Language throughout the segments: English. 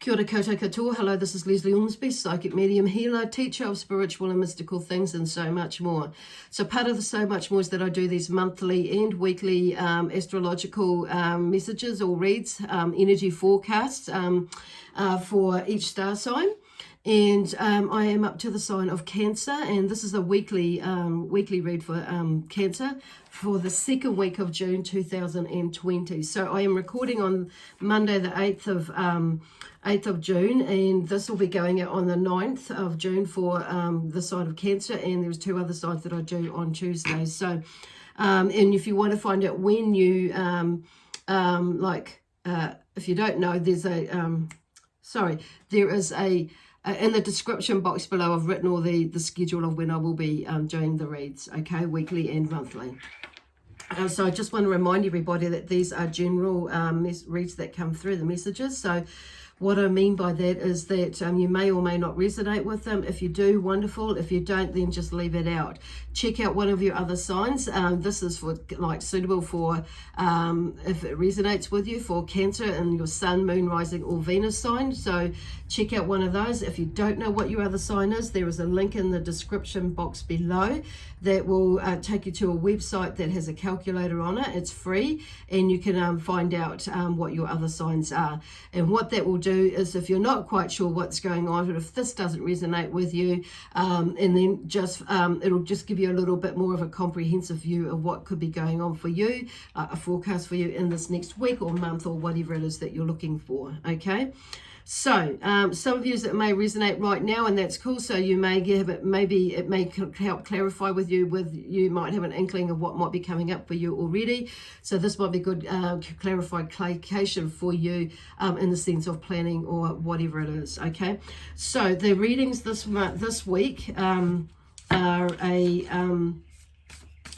Kia ora koutou katoa. Hello, this is Lesley Ormsby, psychic medium, healer, teacher of spiritual and mystical things, and so much more. So part of the so much more is that I do these monthly and weekly astrological messages or reads, energy forecasts for each star sign. And I am up to the sign of Cancer, and this is a weekly read for Cancer for the second week of June 2020. So I am recording on Monday the 8th of June, and this will be going out on the 9th of June for the sign of Cancer, and there's two other signs that I do on Tuesdays. So and if you want to find out when you if you don't know, there's there is a in the description box below, I've written all the schedule of when I will be doing the reads, okay, weekly and monthly. So I just want to remind everybody that these are general reads that come through, the messages. So what I mean by that is that you may or may not resonate with them. If you do, wonderful. If you don't, then just leave it out. Check out one of your other signs. This is for suitable for if it resonates with you, for Cancer and your Sun, Moon, Rising or Venus sign. So check out one of those. If you don't know what your other sign is, there is a link in the description box below that will take you to a website that has a calculator on it. It's free, and you can find out what your other signs are. And what that will do is, if you're not quite sure what's going on, or if this doesn't resonate with you, and then just it'll just give you a little bit more of a comprehensive view of what could be going on for you, a forecast for you in this next week or month or whatever it is that you're looking for. Okay. So some of you that may resonate right now, and that's cool. So you may give it, maybe it may help clarify with you, you might have an inkling of what might be coming up for you already. So this might be good clarified clarification for you in the sense of planning or whatever it is. Okay, so the readings this week are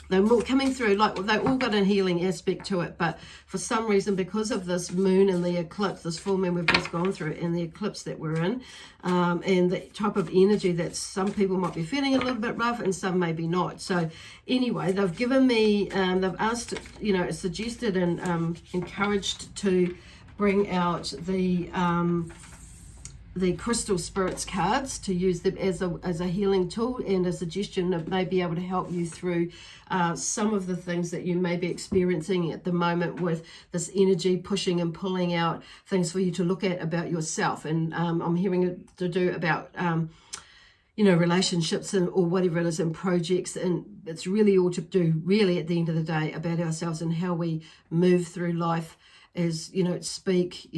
they're all coming through, like they all got a healing aspect to it, but for some reason, because of this moon and the eclipse, this full moon we've just gone through, and the eclipse that we're in, and the type of energy that some people might be feeling a little bit rough and some maybe not. So anyway, they've given me, they've asked, suggested and encouraged to bring out the crystal spirits cards, to use them as a healing tool and a suggestion that may be able to help you through some of the things that you may be experiencing at the moment with this energy pushing and pulling out things for you to look at about yourself. And I'm hearing it to do about relationships or whatever it is, and projects, and it's really all to do really at the end of the day about ourselves and how we move through life as speak,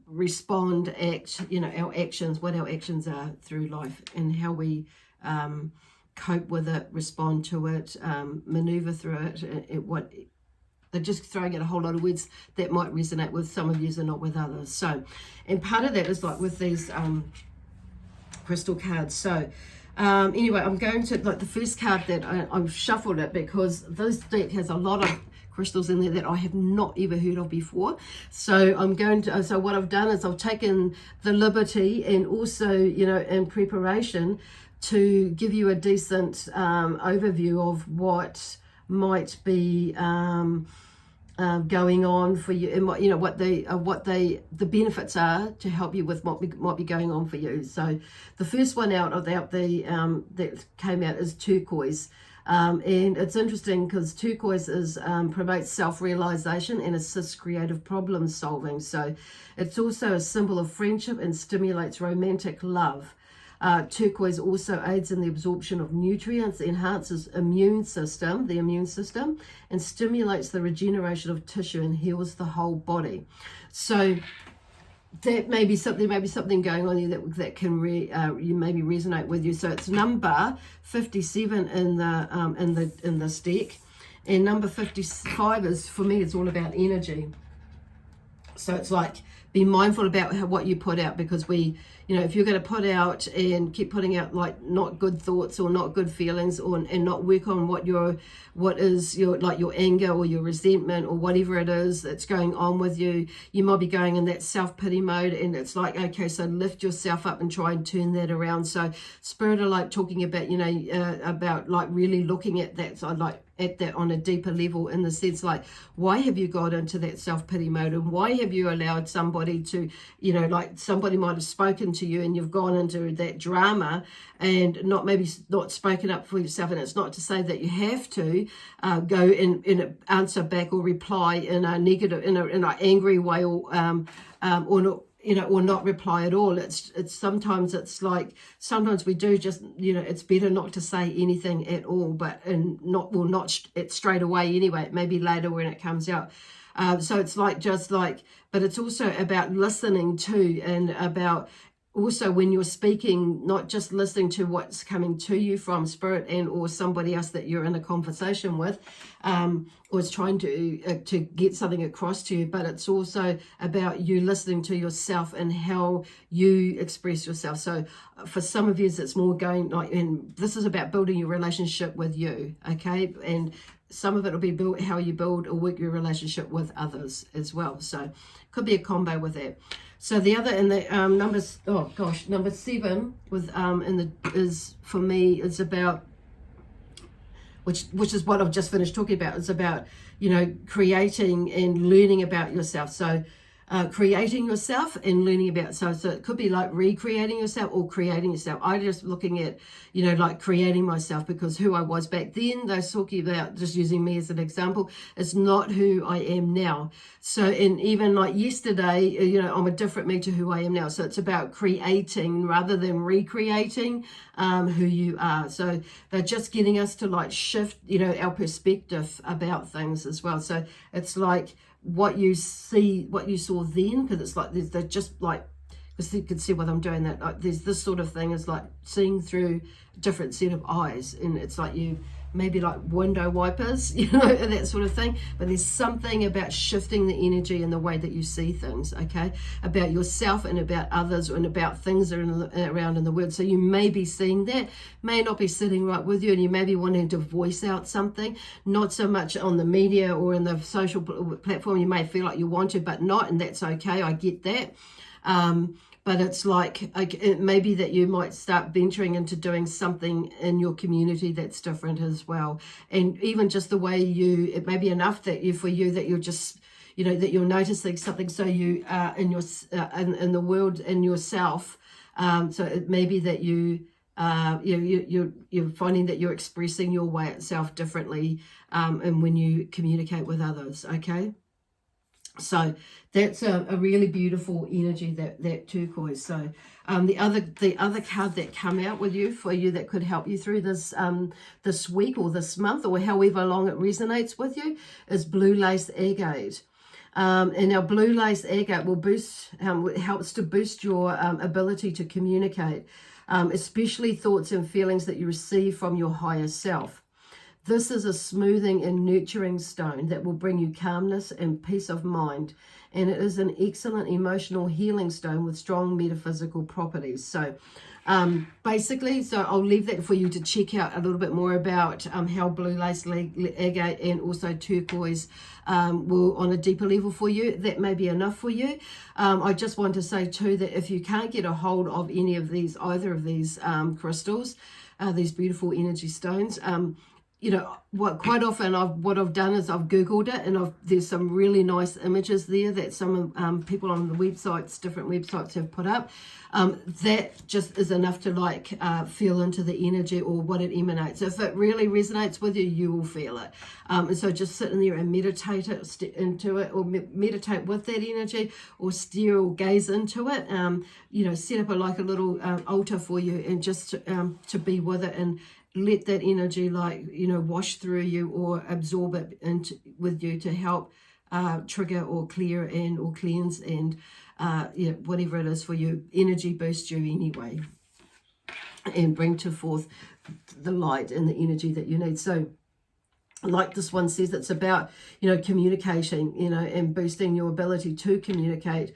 respond, act, our actions, what our actions are through life, and how we cope with it, respond to it, maneuver through it. They're just throwing out a whole lot of words that might resonate with some of you and not with others. So, and part of that is like with these crystal cards. So anyway, I'm going to, the first card that I've shuffled it because this deck has a lot of crystals in there that I have not ever heard of before. So so what I've done is I've taken the liberty, and also, in preparation, to give you a decent overview of what might be going on for you, and what the benefits are to help you with what might be going on for you. So the first one out that came out is turquoise. And it's interesting because turquoise promotes self-realization and assists creative problem solving. So it's also a symbol of friendship and stimulates romantic love. Turquoise also aids in the absorption of nutrients, enhances the immune system, and stimulates the regeneration of tissue and heals the whole body. So that may be something going on here that can you maybe resonate with you. So it's number 57 in this deck, and number 55 is, for me, it's all about energy. So it's like, be mindful about what you put out, because if you're going to put out and keep putting out like not good thoughts or not good feelings, and not work on what is your anger or your resentment or whatever it is that's going on with you, you might be going in that self-pity mode. And it's like, okay, so lift yourself up and try and turn that around. So Spirit are like talking about, about like really looking at that side, like at that on a deeper level, in the sense like, why have you got into that self-pity mode, and why have you allowed somebody to, you know, like somebody might have spoken to you and you've gone into that drama and not spoken up for yourself. And it's not to say that you have to go and answer back or reply in a negative, in an angry way, or not, you know, or not reply at all. It's sometimes it's like, sometimes we do just, you know, it's better not to say anything at all, but not it straight away anyway, maybe later when it comes out. So it's like, just like, but it's also about listening too, and about also when you're speaking, not just listening to what's coming to you from spirit and or somebody else that you're in a conversation with, or is trying to get something across to you, but it's also about you listening to yourself and how you express yourself. So for some of you, it's more going like, and this is about building your relationship with you, okay? And some of it will be built how you build or work your relationship with others as well. So could be a combo with that. So the other, in the number 7 with is for me, it's about, which is what I've just finished talking about. It's about, you know, creating and learning about yourself. So creating yourself and learning about yourself. So it could be like recreating yourself or creating yourself. I'm just looking at, you know, like creating myself, because who I was back then, they're talking about, just using me as an example, is not who I am now. So, and even like yesterday, you know, I'm a different me to who I am now. So it's about creating rather than recreating who you are. So they're just getting us to like shift, you know, our perspective about things as well. So it's like, what you see, what you saw then, because it's like they're just like, because you can see what I'm doing, that like there's this sort of thing is like seeing through a different set of eyes, and it's like you maybe like window wipers, you know, and that sort of thing. But there's something about shifting the energy and the way that you see things, okay, about yourself and about others and about things that are around in the world. So you may be seeing that, may not be sitting right with you, and you may be wanting to voice out something, not so much on the media or in the social platform. You may feel like you want to, but not, and that's okay. I get that. But it's like, it may be that you might start venturing into doing something in your community that's different as well. And even just the way it may be enough that for you that you're just, you know, that you're noticing something. So you are in the world, in yourself. So it may be that you're finding that you're expressing your way itself differently, and when you communicate with others, okay? So that's a really beautiful energy, that turquoise. So the other card that come out with you for you that could help you through this this week or this month or however long it resonates with you is blue lace agate. And our blue lace agate will boost, helps to boost your ability to communicate, especially thoughts and feelings that you receive from your higher self. This is a smoothing and nurturing stone that will bring you calmness and peace of mind. And it is an excellent emotional healing stone with strong metaphysical properties. So basically, so I'll leave that for you to check out a little bit more about how blue lace agate and also turquoise will on a deeper level for you. That may be enough for you. I just want to say too that if you can't get a hold of either of these crystals, these beautiful energy stones, you know, quite often what I've done is I've Googled it, and there's some really nice images there that some people on the websites, different websites have put up. That just is enough to like feel into the energy or what it emanates. If it really resonates with you, you will feel it. And so just sit in there and meditate into it, or meditate with that energy, or stare or gaze into it. You know, set up a little altar for you, and just to be with it and let that energy, like, you know, wash through you or absorb it with you to help trigger or clear or cleanse and whatever it is for you, energy boost you anyway, and bring to forth the light and the energy that you need. So like this one says, it's about, you know, communicating, you know, and boosting your ability to communicate.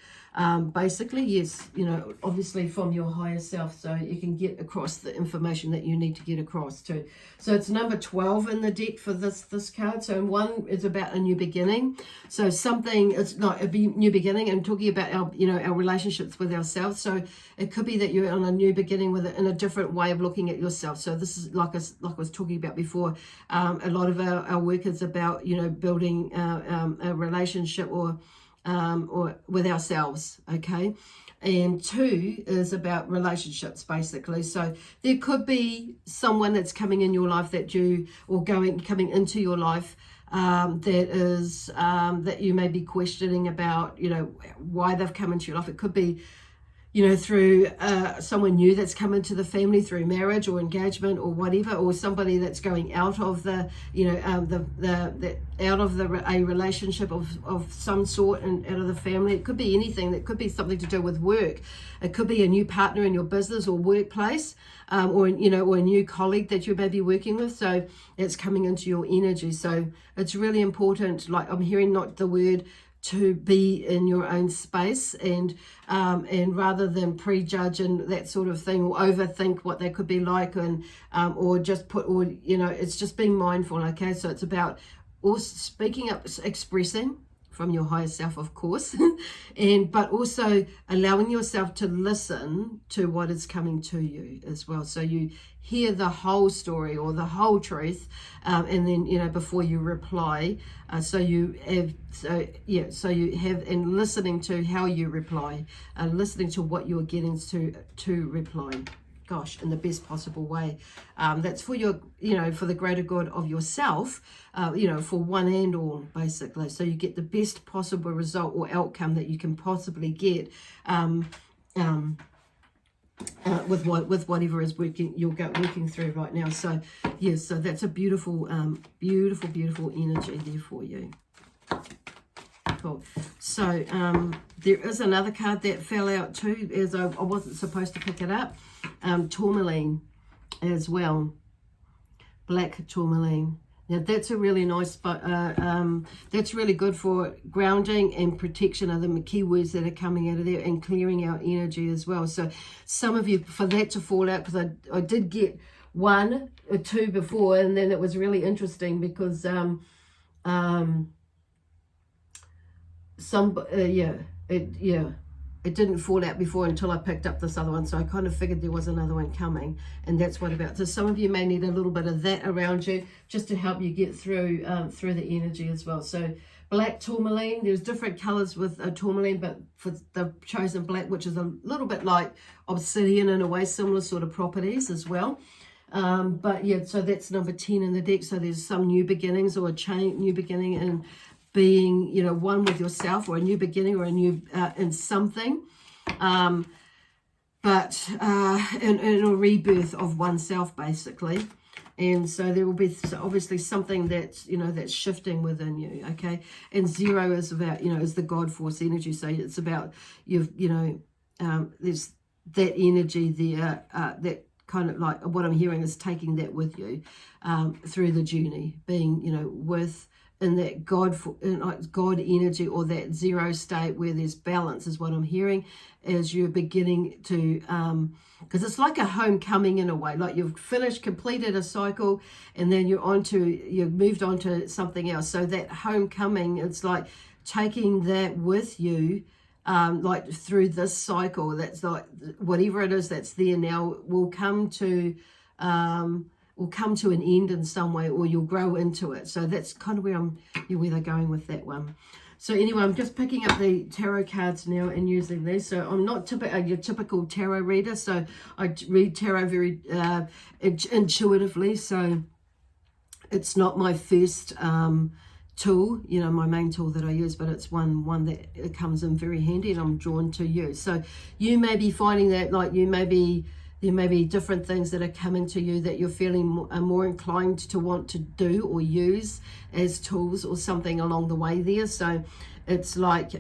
Basically, yes, you know, obviously from your higher self, so you can get across the information that you need to get across to. So it's number 12 in the deck for this card. So 1 is about a new beginning. So it's not a new beginning, and talking about our relationships with ourselves. So it could be that you're on a new beginning with it in a different way of looking at yourself. So this is like I was talking about before. A lot of our our work is about, you know, building a relationship or with ourselves, okay? And 2 is about relationships, basically. So there could be someone that's coming in your life that you, or coming into your life, that is that you may be questioning about, you know, why they've come into your life. It could be, you know, through someone new that's come into the family through marriage or engagement or whatever, or somebody that's going out of the, you know, a relationship of some sort and out of the family. It could be anything. That could be something to do with work. It could be a new partner in your business or workplace, or, you know, or a new colleague that you may be working with. So it's coming into your energy. So it's really important. Like, I'm hearing not the word to be in your own space, and rather than prejudge and that sort of thing, or overthink what they could be like, and or just put, or, you know, it's just being mindful. Okay, so it's about also speaking up, expressing from your higher self, of course, but also allowing yourself to listen to what is coming to you as well. So you hear the whole story or the whole truth, and then, you know, before you reply. So you have, and listening to how you reply, listening to what you're getting to reply. Gosh, in the best possible way. That's for your, you know, for the greater good of yourself, you know, for one and all, basically. So you get the best possible result or outcome that you can possibly get with whatever is working through right now. So yes, so that's a beautiful, beautiful energy there for you. Cool. So there is another card that fell out too, as I wasn't supposed to pick it up. Tourmaline as well, black tourmaline. Now that's a really nice, but that's really good for grounding and protection are the keywords that are coming out of there, and clearing our energy as well. So some of you, for that to fall out, because I did get 1 or 2 before, and then it was really interesting because it didn't fall out before until I picked up this other one. So I kind of figured there was another one coming, and that's what about. So some of you may need a little bit of that around you just to help you get through the energy as well. So black tourmaline, there's different colors with tourmaline, but for the chosen black, which is a little bit like obsidian in a way, similar sort of properties as well. But yeah, so that's number 10 in the deck. So there's some new beginnings, or new beginning, and being, you know, one with yourself, or a new beginning, or a new in something, but in a rebirth of oneself, basically. And so there will be obviously something that's, you know, that's shifting within you. Okay, and 0 is about, you know, is the God force energy. So it's about there's that energy there, that kind of like what I'm hearing is taking that with you through the journey, being, you know, with in that God energy, or that 0 state where there's balance, is what I'm hearing, as you're beginning to, because it's like a homecoming in a way, like you've completed a cycle, and then you've moved on to something else. So that homecoming, it's like taking that with you, like through this cycle. That's like whatever it is that's there now will come to an end in some way, or you'll grow into it. So that's kind of where they're going with that one. So anyway, I'm just picking up the tarot cards now and using these. So I'm not your typical tarot reader. So I read tarot very intuitively. So it's not my first tool, you know, my main tool that I use, but it's one that it comes in very handy, and I'm drawn to use. So you may be finding that, like, there may be different things that are coming to you that you're feeling more inclined to want to do or use as tools, or something along the way there. So it's like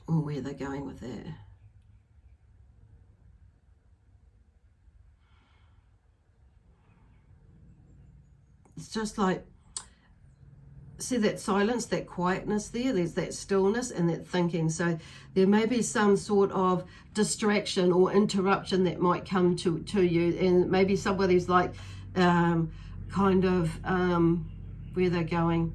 where they're going with that. It's just like, see that silence, that quietness there, there's that stillness and that thinking. So there may be some sort of distraction or interruption that might come to you, and maybe somebody's like where they're going.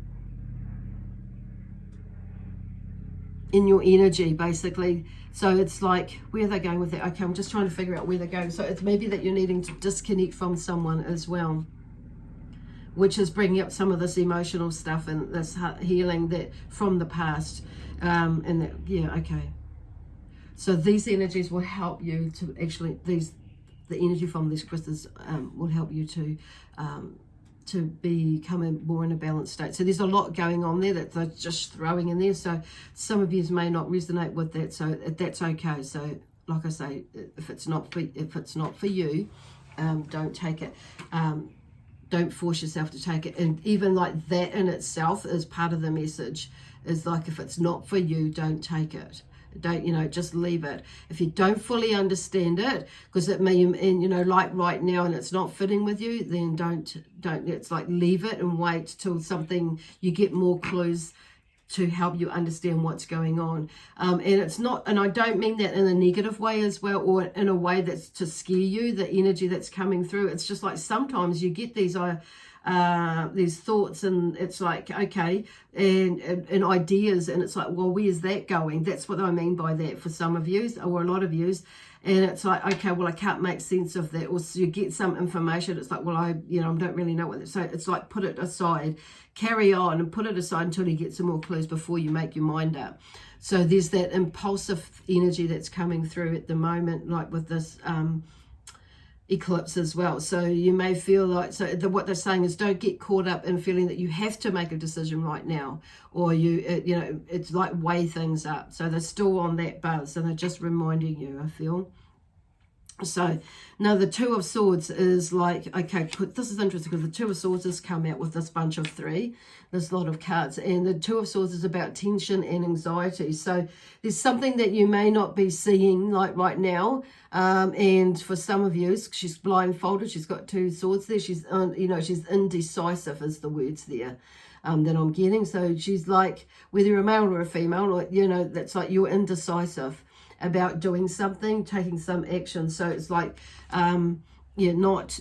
in your energy, basically. So it's like, where are they going with that? Okay, I'm just trying to figure out where they're going. So it's maybe that you're needing to disconnect from someone as well, which is bringing up some of this emotional stuff and this healing that from the past. And that, yeah, okay. So these energies will help you to actually, the energy from these crystals will help you to become more in a balanced state. So there's a lot going on there that they're just throwing in there. So some of you may not resonate with that. So that's okay. So like I say, if it's not for you, don't take it. Don't force yourself to take it. And even like that in itself is part of the message. Is like, if it's not for you, don't take it. Don't, just leave it. If you don't fully understand it, because it may, and like right now, and it's not fitting with you, then don't, it's like leave it and wait till you get more clues to help you understand what's going on. And it's not, and I don't mean that in a negative way as well, or in a way that's to scare you, the energy that's coming through. It's just like sometimes you get these thoughts, and it's like, okay, and ideas, and it's like, well, where's that going? That's what I mean by that for some of you, or a lot of you. And it's like, okay, well, I can't make sense of that. Or so you get some information, it's like, well, I don't really know what that. So it's like, put it aside, carry on and put it aside until you get some more clues before you make your mind up. So there's that impulsive energy that's coming through at the moment, like with this eclipse as well. So you may feel like, what they're saying is, don't get caught up in feeling that you have to make a decision right now, or it's like weigh things up. So they're still on that buzz, and they're just reminding you, I feel. So now the Two of Swords is like, okay, this is interesting, because the Two of Swords has come out with this bunch of 3, this lot of cards, and the Two of Swords is about tension and anxiety. So there's something that you may not be seeing like right now, and for some of you, she's blindfolded, she's got 2 swords there, she's she's indecisive is the words there that I'm getting. So she's like, whether you're a male or a female, or that's like you're indecisive about doing something, taking some action. So it's like, not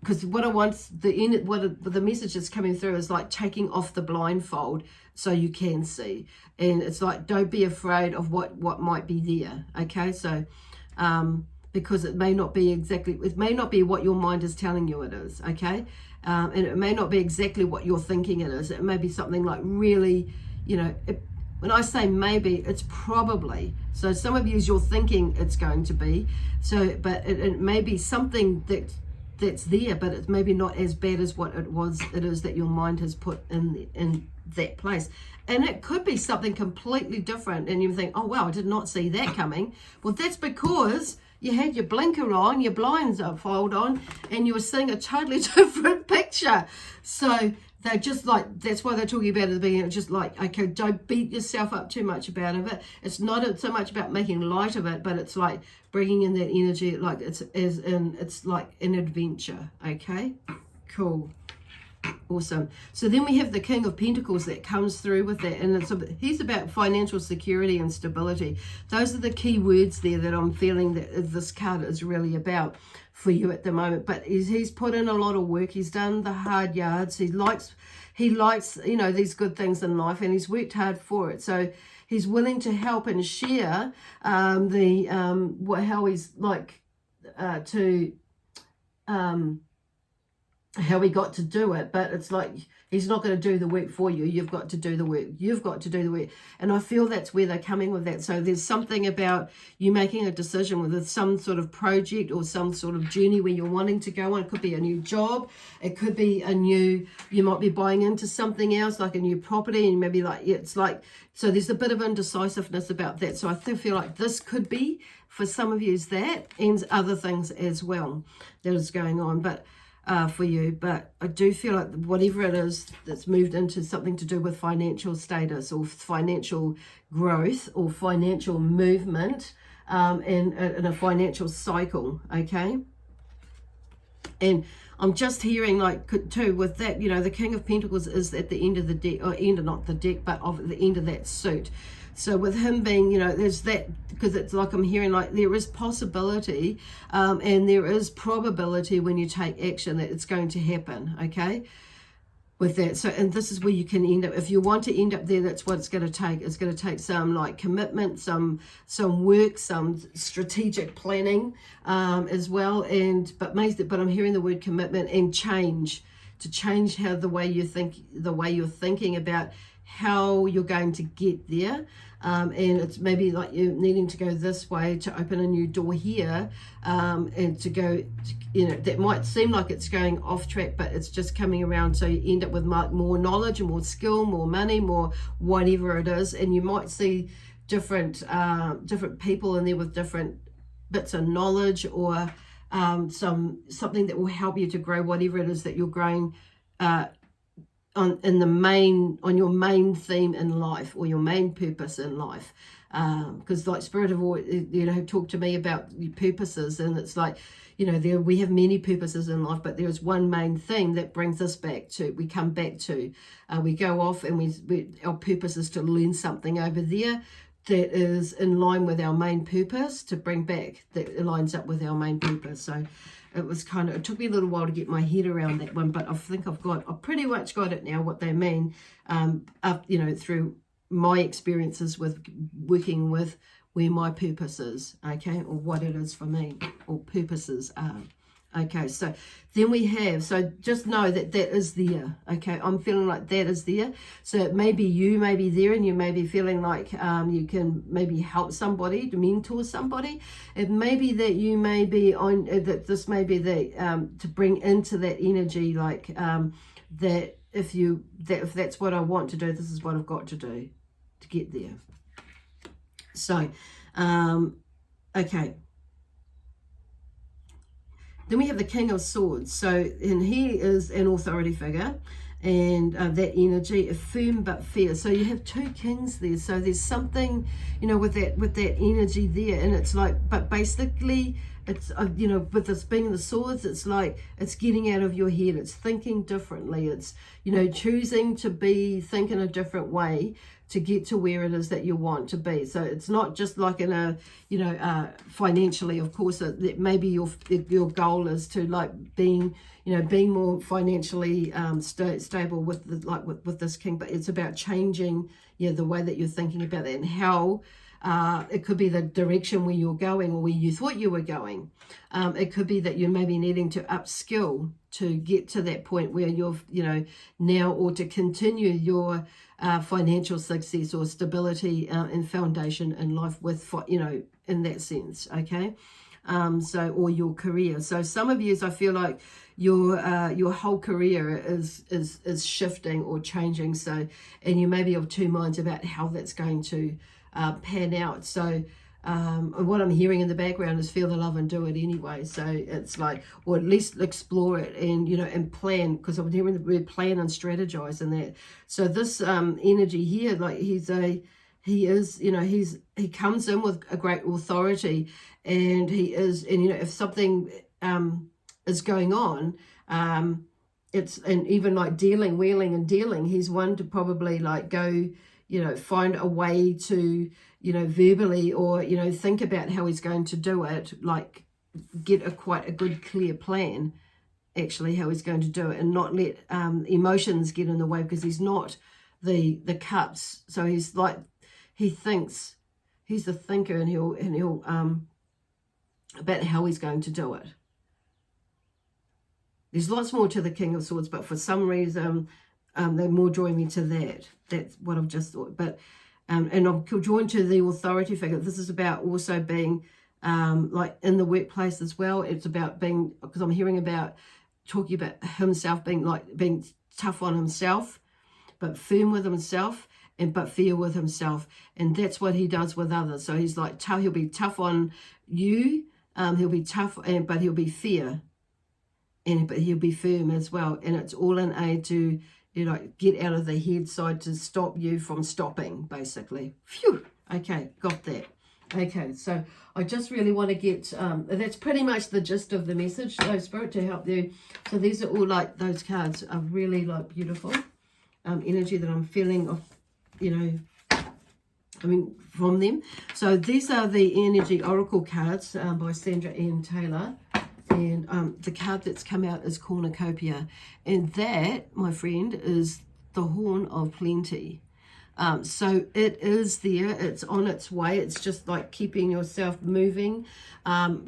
because what I want, the message that's coming through is like taking off the blindfold so you can see. And it's like, don't be afraid of what might be there. Okay, so because it may not be what your mind is telling you it is. Okay, and it may not be exactly what you're thinking it is. It may be something like really, when I say maybe, it's probably. So some of you, you're thinking it's going to be. So, but it may be something that's there, but it's maybe not as bad as what it is that your mind has put in that place. And it could be something completely different, and you think, oh wow, I did not see that coming. Well, that's because you had your blinker on, your blinds are folded on, and you were seeing a totally different picture. So they're just like, that's why they're talking about it at the beginning. It's just like, okay, don't beat yourself up too much about it. It's not so much about making light of it, but it's like bringing in that energy, like it's like an adventure. Okay, cool, awesome. So then we have the King of Pentacles that comes through with that, and he's about financial security and stability. Those are the key words there that I'm feeling that this card is really about for you at the moment. But he's put in a lot of work. He's done the hard yards. He likes these good things in life, and he's worked hard for it. So he's willing to help and share how he's like how he got to do it. But it's like, he's not going to do the work for you. You've got to do the work. You've got to do the work. And I feel that's where they're coming with that. So there's something about you making a decision with some sort of project or some sort of journey where you're wanting to go on. It could be a new job. It could be you might be buying into something else, like a new property, and maybe so there's a bit of indecisiveness about that. So I feel like this could be, for some of you, is that, and other things as well that is going on. But for you, but I do feel like whatever it is that's moved into something to do with financial status or financial growth or financial movement in a financial cycle, okay? And I'm just hearing like too with that, the King of Pentacles is at the end of the deck, or not the deck, but of the end of that suit. So with him being, there's that, because it's like I'm hearing like there is possibility and there is probability when you take action that it's going to happen, okay? with that. So, and this is where you can end up. If you want to end up there, that's what it's going to take. It's going to take some like commitment, some work, some strategic planning as well. But I'm hearing the word commitment and change, to change how the way you think, the way you're thinking about how you're going to get there. And it's maybe like you're needing to go this way to open a new door here, and to go, that might seem like it's going off track, but it's just coming around. So you end up with more knowledge and more skill, more money, more whatever it is. And you might see different people in there with different bits of knowledge, or something that will help you to grow whatever it is that you're growing on your main theme in life, or your main purpose in life. Because like Spirit have always, talked to me about purposes, and it's like, we have many purposes in life, but there's one main theme that brings us back to, we come back to, we go off, and our purpose is to learn something over there that is in line with our main purpose, to bring back, that lines up with our main purpose. So it took me a little while to get my head around that one, but I think I've pretty much got it now, what they mean, through my experiences with working with where my purpose is, okay, or what it is for me, or purposes are. Okay, so then we have, so just know that is there, okay? I'm feeling like that is there. So maybe you may be there, and you may be feeling like you can maybe help somebody, to mentor somebody. It may be that you may be on, that this may be the, to bring into that energy, like that if that's what I want to do, this is what I've got to do to get there. So, okay. Then we have the King of Swords. So, and he is an authority figure, and that energy, firm but fierce. So you have two kings there. So there's something, with that energy there, and it's like, but basically, it's with this being the swords, it's like it's getting out of your head. It's thinking differently. It's choosing to think in a different way to get to where it is that you want to be. So it's not just like in a, financially, of course, that maybe your goal is to like being more financially stable with this king, but it's about changing, the way that you're thinking about that, and how it could be the direction where you're going, or where you thought you were going. It could be that you're maybe needing to upskill to get to that point where you're, now, or to continue your financial success or stability and foundation in life with, in that sense, okay? Or your career. So some of you, I feel like your whole career is shifting or changing. So, and you may be of two minds about how that's going to pan out. So what I'm hearing in the background is feel the love and do it anyway. So it's like, or at least explore it, and and plan, because I'm hearing the word plan and strategize in that. So this energy here, like he comes in with a great authority, and if something is going on, and even like wheeling and dealing, he's one to probably like go, find a way to, verbally, or, think about how he's going to do it, like get quite a good clear plan, actually, how he's going to do it, and not let emotions get in the way, because he's not the cups. So he's like, he thinks, he's the thinker, and he'll about how he's going to do it. There's lots more to the King of Swords, but for some reason, they're more drawing me to that. That's what I've just thought. But and I'm drawn to the authority figure. This is about also being like in the workplace as well. It's about being, because I'm hearing about talking about himself being tough on himself, but firm with himself, but fair with himself. And that's what he does with others. So he's like tough. He'll be tough on you. He'll be tough, but he'll be fair. But he'll be firm as well. And it's all in aid to, get out of the head side to stop you from stopping, basically. Phew. Okay, got that. Okay, so I just really want to get, that's pretty much the gist of the message, so Spirit, to help you. So these are all like, those cards are really like beautiful energy that I'm feeling of, from them. So these are the Energy Oracle cards by Sandra Ann Taylor. And the card that's come out is cornucopia. And that, my friend, is the horn of plenty. So it is there, it's on its way. It's just like keeping yourself moving,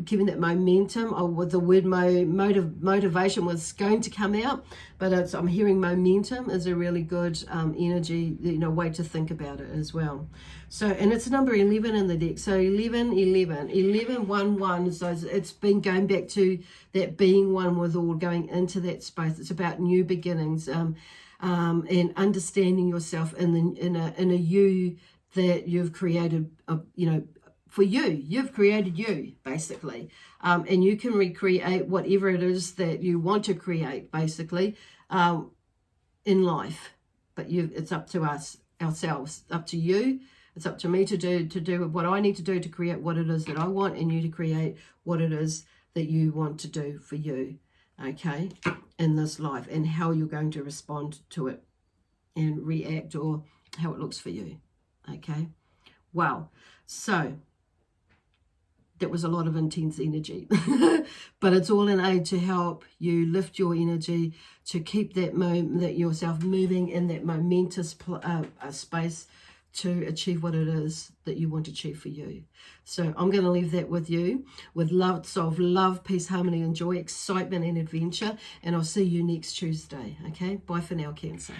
keeping that momentum. Or the word motivation was going to come out, but I'm hearing momentum is a really good energy, way to think about it as well. So, and it's number 11 in the deck. So 11, 11, 11, 1, 1. So it's been going back to that being one with all, going into that space. It's about new beginnings. And understanding yourself in a you that you've created, for you. You've created you, basically. And you can recreate whatever it is that you want to create, basically, in life. But it's up to ourselves, up to you. It's up to me to do what I need to do to create what it is that I want, and you to create what it is that you want to do for you. Okay, in this life, and how you're going to respond to it and react, or how it looks for you. Okay, wow. So that was a lot of intense energy, but it's all in aid to help you lift your energy, to keep that yourself moving in that momentous space, to achieve what it is that you want to achieve for you. So I'm going to leave that with you, with lots of love, peace, harmony, and joy, excitement and adventure. And I'll see you next Tuesday. Okay, bye for now, Cancer.